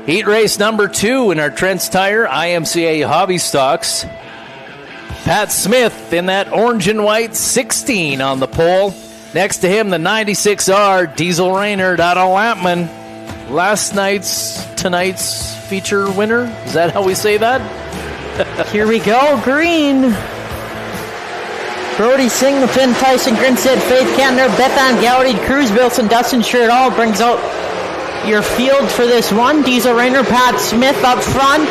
Heat race number 2 in our Trent's Tire IMCA Hobby Stocks. Pat Smith in that orange and white 16 on the pole. Next to him, the 96R Diesel Raynard out of Lampman. Tonight's feature winner. Is that how we say that? Here we go, green. Brody Singleton, Tyson Grinstead, Faith Kentner, Bethan Gowdy, Cruz Wilson, Dustin Shirt-all brings out your field for this one. Diesel Raynard, Pat Smith up front.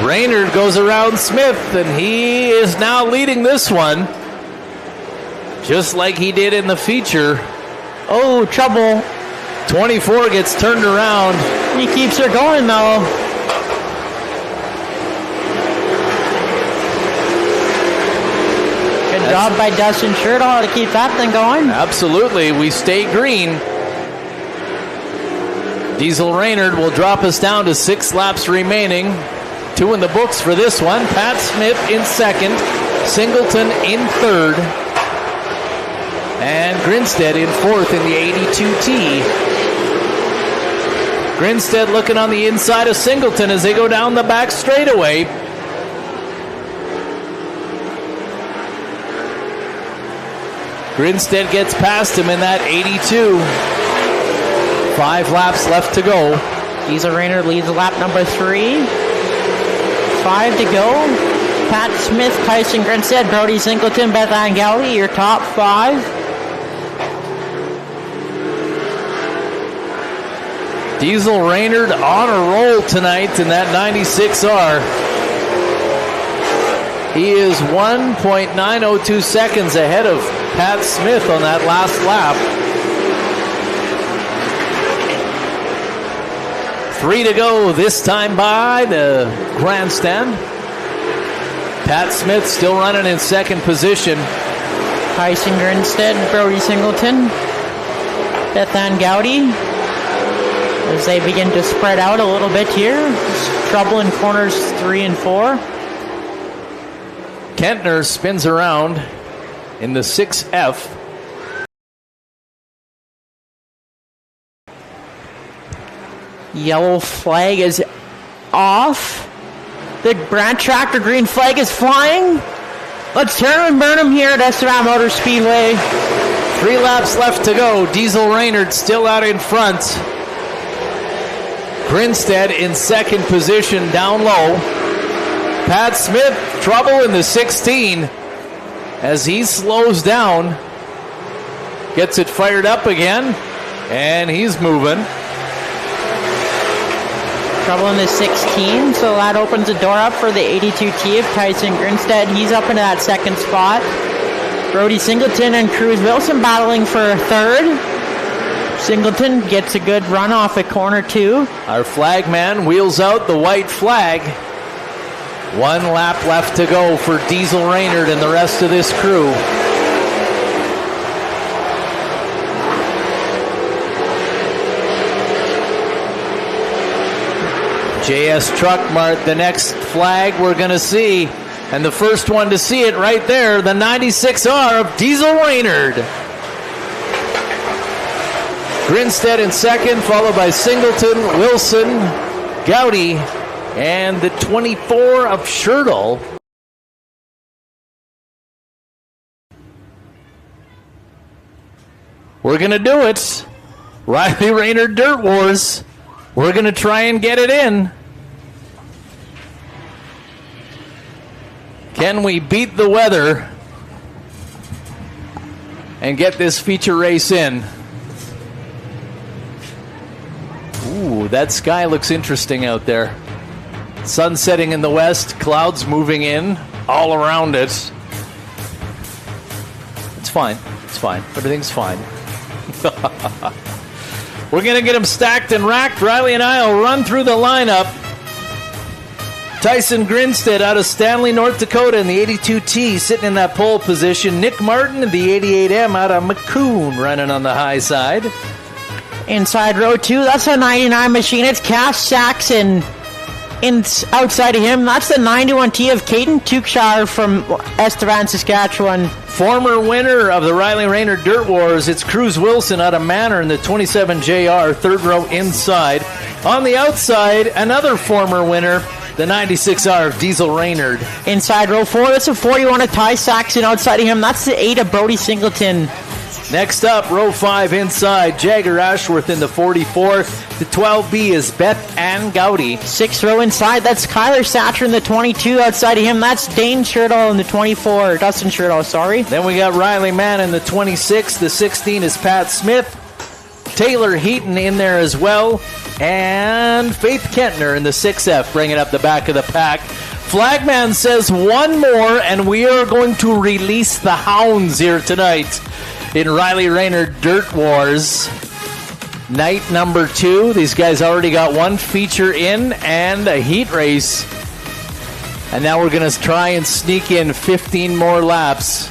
Raynard goes around Smith, and he is now leading this one. Just like he did in the feature. Oh, trouble. 24 gets turned around. He keeps her going, though. Good job by Dustin Shirt-all to keep that thing going. Absolutely. We stay green. Diesel Raynard will drop us down to 6 laps remaining. 2 in the books for this one. Pat Smith in second. Singleton in third. And Grinstead in fourth in the 82T. Grinstead looking on the inside of Singleton as they go down the back straightaway. Grinstead gets past him in that 82. 5 laps left to go. Diesel Raynard leads lap number 3. 5 to go. Pat Smith, Tyson Grinstead, Brody Singleton, Bethan Gowdy, your top 5. Diesel Raynard on a roll tonight in that 96R. He is 1.902 seconds ahead of Pat Smith on that last lap. 3 to go this time by the grandstand. Pat Smith still running in second position. Tyson Grinstead, Brody Singleton, Bethan Gowdy. As they begin to spread out a little bit here. Trouble in corners 3 and 4. Kentner spins around in the 6F. Yellow flag is off. The Brant Tractor green flag is flying. Let's turn and burn them here at Estevan Motor Speedway. 3 laps left to go. Diesel Raynard still out in front. Grinstead in second position down low. Pat Smith, trouble in the 16 as he slows down. Gets it fired up again, and he's moving. Trouble in the 16, so that opens the door up for the 82T of Tyson Grinstead. He's up into that second spot. Brody Singleton and Cruz Wilson battling for third. Singleton gets a good run off at corner 2. Our flag man wheels out the white flag. 1 lap left to go for Diesel Raynard and the rest of this crew. JS Truck Mart, the next flag we're going to see. And the first one to see it right there, the 96R of Diesel Raynard. Grinstead in second, followed by Singleton, Wilson, Gowdy, and the 24 of Shirt-all. We're going to do it. Riley Raynard Dirt Wars. We're going to try and get it in. Can we beat the weather and get this feature race in? Ooh, that sky looks interesting out there. Sun setting in the west, clouds moving in all around it. It's fine. It's fine. Everything's fine. We're going to get them stacked and racked. Riley and I will run through the lineup. Tyson Grinstead out of Stanley, North Dakota in the 82T sitting in that pole position. Nick Martin in the 88M out of Macomb running on the high side. Inside row 2, that's a 99 machine. It's Cash Saxon. Outside of him, that's the 91T of Caden Tukeshire from Estevan, Saskatchewan. Former winner of the Riley Raynard Dirt Wars, it's Cruz Wilson out of Manor in the 27JR, third row inside. On the outside, another former winner, the 96R of Diesel Raynard. Inside row 4, that's a 41 of Ty Saxon. Outside of him, that's the 8 of Brody Singleton. Next up, row 5 inside, Jagger Ashworth in the 44. The 12B is Beth Ann Gowdy. 6th row inside, that's Kyler Satcher in the 22. Outside of him, that's Dane Sherdahl in the 24. Dustin Sherdahl, sorry. Then we got Riley Mann in the 26. The 16 is Pat Smith. Taylor Heaton in there as well. And Faith Kentner in the 6F bringing up the back of the pack. Flagman says one more, and we are going to release the hounds here tonight in Riley Raynard Dirt Wars. Night number 2. These guys already got one feature in and a heat race. And now we're going to try and sneak in 15 more laps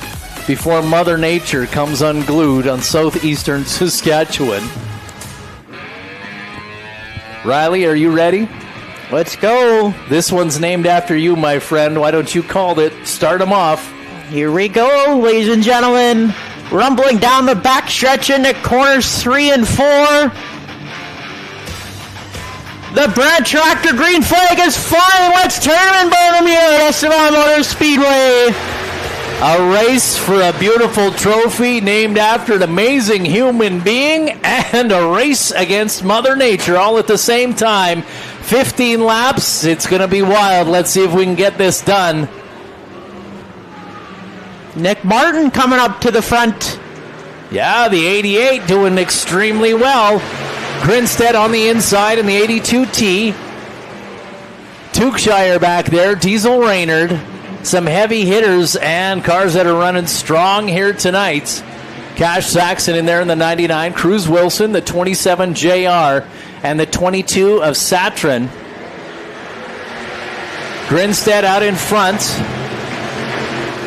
before Mother Nature comes unglued on southeastern Saskatchewan. Riley, are you ready? Let's go. This one's named after you, my friend. Why don't you call it? Start them off. Here we go, ladies and gentlemen. Rumbling down the back stretch into corners 3 and 4. The Brad Tractor green flag is flying. Let's turn and burn them here at Estevan Motor Speedway. A race for a beautiful trophy named after an amazing human being and a race against Mother Nature all at the same time. 15 laps. It's going to be wild. Let's see if we can get this done. Nick Martin coming up to the front. Yeah, the 88 doing extremely well. Grinstead on the inside in the 82T. Tewkshire back there. Diesel Raynard. Some heavy hitters and cars that are running strong here tonight. Cash Saxon in there in the 99. Cruz Wilson, the 27 JR, and the 22 of Satrin. Grinstead out in front.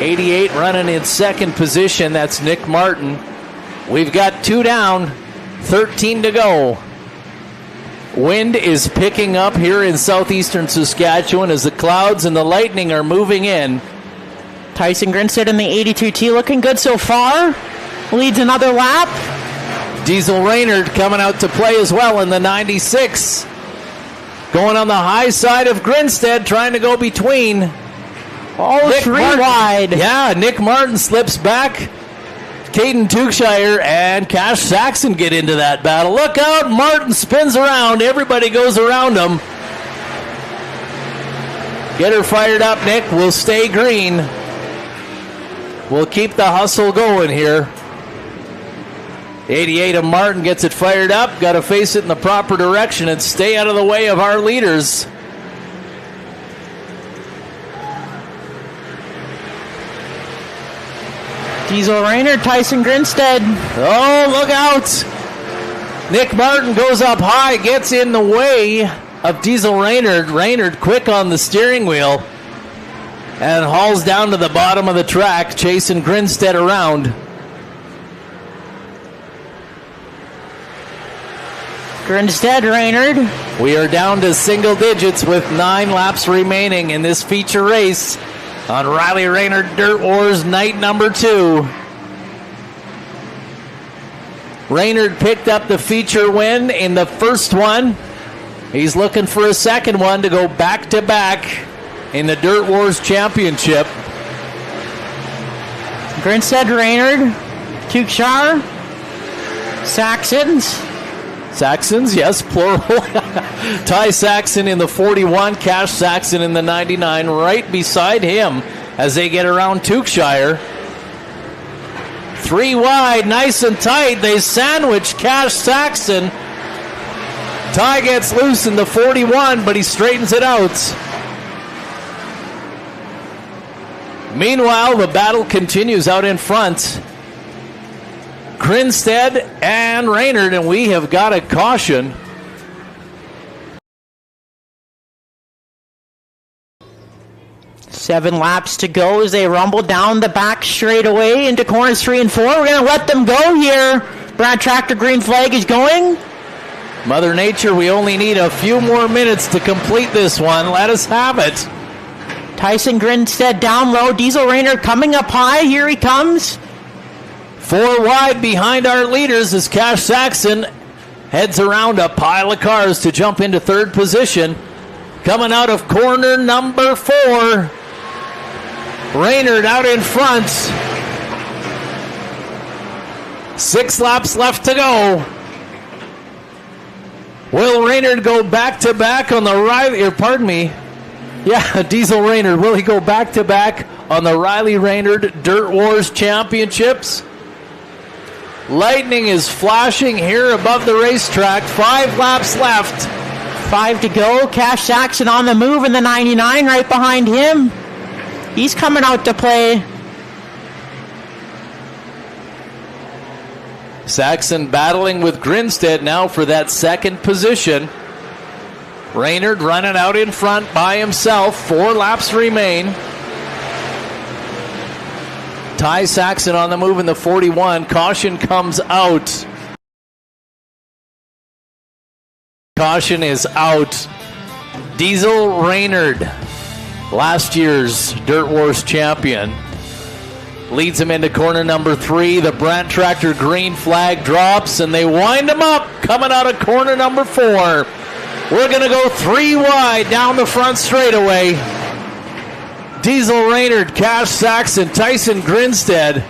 88 running in second position. That's Nick Martin. We've got 2 down, 13 to go. Wind is picking up here in southeastern Saskatchewan as the clouds and the lightning are moving in. Tyson Grinstead in the 82T looking good so far. Leads another lap. Diesel Raynard coming out to play as well in the 96. Going on the high side of Grinstead, trying to go between. Oh, Nick 3 Martin. wide. Yeah, Nick Martin slips back. Caden Tewkshire and Cash Saxon get into that battle. Look out, Martin spins around. Everybody goes around him. Get her fired up, Nick. We'll stay green. We'll keep the hustle going here. 88 of Martin gets it fired up. Got to face it in the proper direction and stay out of the way of our leaders. Diesel Raynard, Tyson Grinstead. Oh, look out. Nick Martin goes up high, gets in the way of Diesel Raynard. Raynard quick on the steering wheel and hauls down to the bottom of the track, chasing Grinstead around. Grinstead, Raynard. We are down to single digits with 9 laps remaining in this feature race on Riley Raynard Dirt Wars night number 2. Raynard picked up the feature win in the first one. He's looking for a second one to go back-to-back in the Dirt Wars Championship. Grinstead, Raynard. Tewkshire. Saxons, yes, plural. Ty Saxon in the 41, Cash Saxon in the 99, right beside him as they get around Tewkshire. 3 wide, nice and tight. They sandwich Cash Saxon. Ty gets loose in the 41, but he straightens it out. Meanwhile, the battle continues out in front. Grinstead and Raynard, and we have got a caution. Seven laps to go as they rumble down the back straightaway into corners 3 and 4. We're going to let them go here. Brad Tractor green flag is going. Mother Nature, we only need a few more minutes to complete this one. Let us have it. Tyson Grinstead down low. Diesel Raynard coming up high. Here he comes. 4 wide behind our leaders as Cash Saxon heads around a pile of cars to jump into third position. Coming out of corner number 4, Raynard out in front. 6 laps left to go. Will Raynard go back-to-back on the Riley, or pardon me, yeah, Diesel Raynard, will he go back-to-back on the Riley Raynard Dirt Wars Championships? Lightning is flashing here above the racetrack. 5 laps left. 5 to go. Cash Saxon on the move in the 99 right behind him. He's coming out to play. Saxon battling with Grinstead now for that second position. Raynard running out in front by himself. 4 laps remain. Ty Saxon on the move in the 41. Caution comes out. Caution is out. Diesel Raynard, last year's Dirt Wars champion, leads him into corner number 3. The Brandt tractor green flag drops, and they wind him up coming out of corner number 4. We're going to go 3 wide down the front straightaway. Diesel Raynard, Cash Saxon, Tyson Grinstead.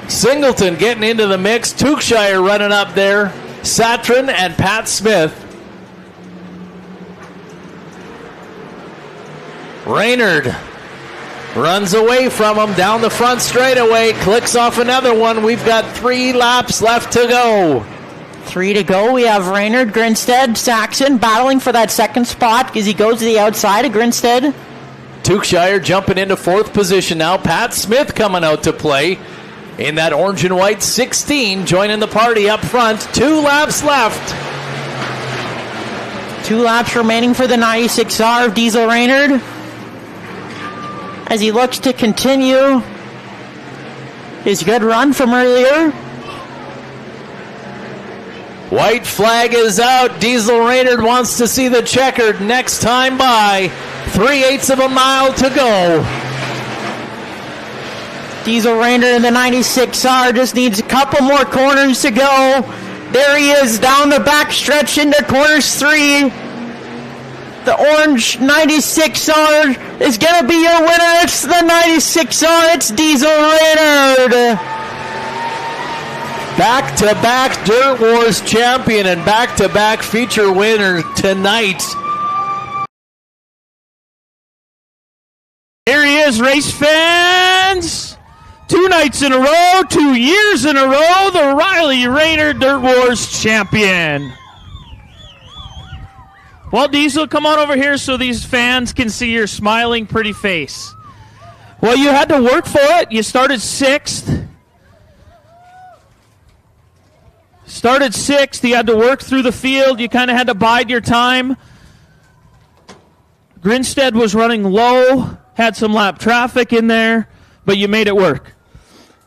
Singleton getting into the mix. Tewkshire running up there. Satrin and Pat Smith. Raynard runs away from him down the front straightaway. Clicks off another one. We've got 3 laps left to go. 3 to go. We have Raynard, Grinstead, Saxon battling for that second spot because he goes to the outside of Grinstead. Tewkshire jumping into 4th position now. Pat Smith coming out to play in that orange and white 16, joining the party up front. 2 laps left. 2 laps remaining for the 96R of Diesel Raynard as he looks to continue his good run from earlier. White flag is out. Diesel Raynard wants to see the checkered next time by. 3/8 of a mile to go. Diesel Raynard in the 96R just needs a couple more corners to go. There he is down the back stretch into corners 3. The orange 96R is going to be your winner. It's the 96R. It's Diesel Raynard. Back-to-back Dirt Wars champion and back-to-back feature winner tonight. Here he is, race fans. 2 nights in a row, 2 years in a row, the Riley Raynard Dirt Wars champion. Well, Diesel, come on over here so these fans can see your smiling, pretty face. Well, you had to work for it. You started 6th. You had to work through the field. You kind of had to bide your time. Grinstead was running low, had some lap traffic in there, but you made it work.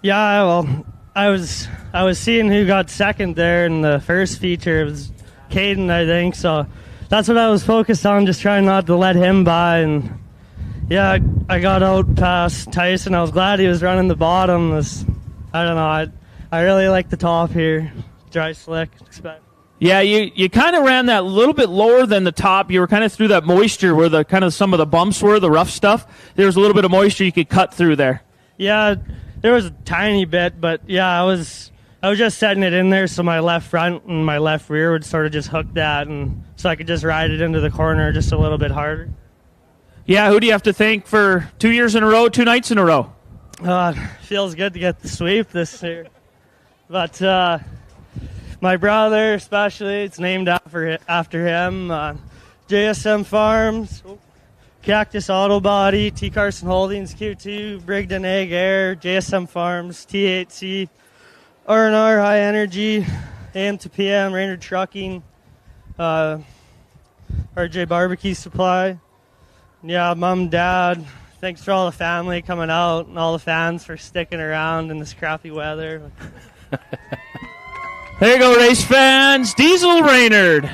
Yeah, well, I was seeing who got second there in the first feature. It was Caden, I think, so that's what I was focused on, just trying not to let him by. And yeah, I got out past Tyson. I was glad he was running the bottom. I don't know, I really like the top here. Dry slick. Yeah, you kind of ran that little bit lower than the top. You were kind of through that moisture where the kind of some of the bumps were, the rough stuff. There was a little bit of moisture you could cut through there. Yeah, there was a tiny bit, but yeah, I was just setting it in there so my left front and my left rear would sort of just hook that, and so I could just ride it into the corner just a little bit harder. Yeah, who do you have to thank for 2 years in a row, 2 nights in a row? Feels good to get the sweep this year. But my brother especially, it's named after him. JSM Farms, Cactus Auto Body, T. Carson Holdings, Q2, Brigden Egg Air, JSM Farms, T8C, R&R High Energy, AM to PM, Raynard Trucking, RJ Barbecue Supply. Yeah, Mom and Dad, thanks for all the family coming out and all the fans for sticking around in this crappy weather. There you go, race fans. Diesel Raynard.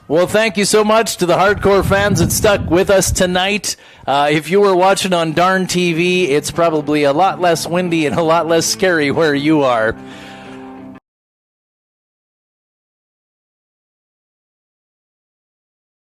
Well, thank you so much to the hardcore fans that stuck with us tonight. If you were watching on DARNTV, it's probably a lot less windy and a lot less scary where you are.